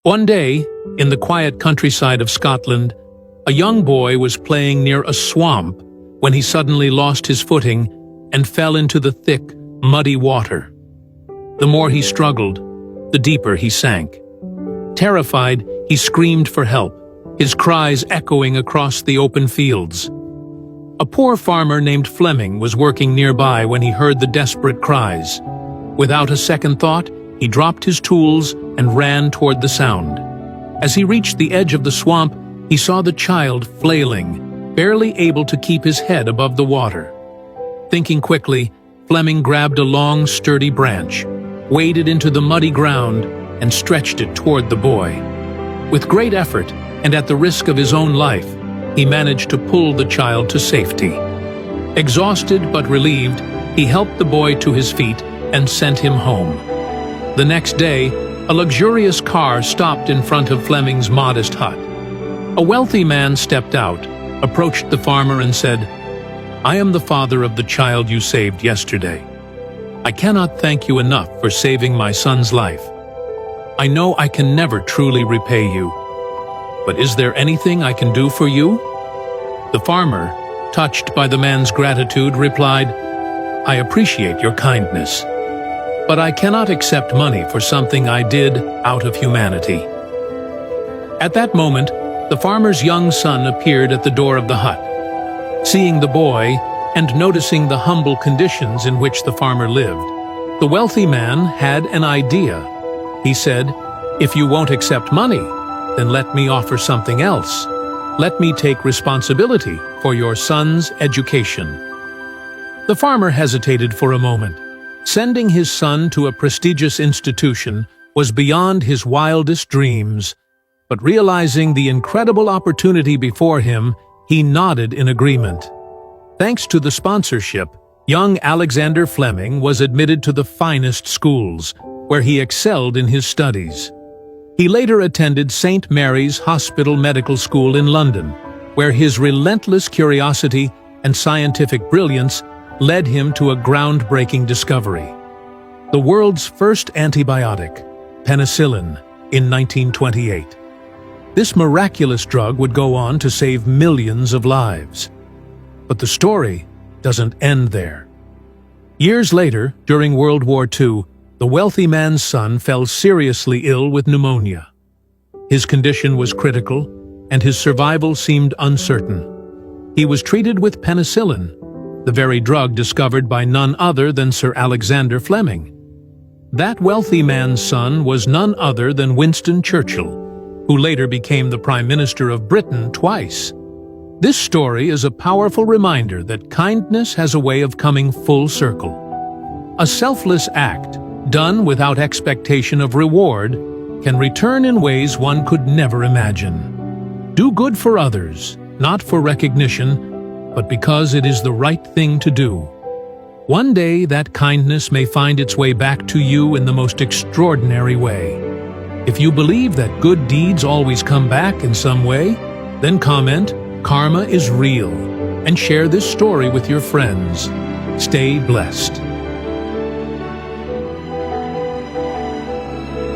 One day, in the quiet countryside of Scotland, a young boy was playing near a swamp when he suddenly lost his footing and fell into the thick, muddy water. The more he struggled, the deeper he sank. Terrified, he screamed for help, his cries echoing across the open fields. A poor farmer named Fleming was working nearby when he heard the desperate cries. Without a second thought, he dropped his tools and ran toward the sound. As he reached the edge of the swamp, he saw the child flailing, barely able to keep his head above the water. Thinking quickly, Fleming grabbed a long, sturdy branch, waded into the muddy ground, and stretched it toward the boy. With great effort, and at the risk of his own life, he managed to pull the child to safety. Exhausted but relieved, he helped the boy to his feet and sent him home. The next day, a luxurious car stopped in front of Fleming's modest hut. A wealthy man stepped out, approached the farmer and said, "I am the father of the child you saved yesterday. I cannot thank you enough for saving my son's life. I know I can never truly repay you, but is there anything I can do for you?" The farmer, touched by the man's gratitude, replied, "I appreciate your kindness, but I cannot accept money for something I did out of humanity." At that moment, the farmer's young son appeared at the door of the hut. Seeing the boy and noticing the humble conditions in which the farmer lived, the wealthy man had an idea. He said, "If you won't accept money, then let me offer something else. Let me take responsibility for your son's education." The farmer hesitated for a moment. Sending his son to a prestigious institution was beyond his wildest dreams, but realizing the incredible opportunity before him, he nodded in agreement. Thanks to the sponsorship, young Alexander Fleming was admitted to the finest schools, where he excelled in his studies. He later attended St. Mary's Hospital Medical School in London, where his relentless curiosity and scientific brilliance led him to a groundbreaking discovery: the world's first antibiotic, penicillin, in 1928. This miraculous drug would go on to save millions of lives. But the story doesn't end there. Years later, during World War II, the wealthy man's son fell seriously ill with pneumonia. His condition was critical, and his survival seemed uncertain. He was treated with penicillin, the very drug discovered by none other than Sir Alexander Fleming. That wealthy man's son was none other than Winston Churchill, who later became the Prime Minister of Britain twice. This story is a powerful reminder that kindness has a way of coming full circle. A selfless act, done without expectation of reward, can return in ways one could never imagine. Do good for others, not for recognition, but because it is the right thing to do. One day that kindness may find its way back to you in the most extraordinary way. If you believe that good deeds always come back in some way, then comment, "Karma is real," and share this story with your friends. Stay blessed.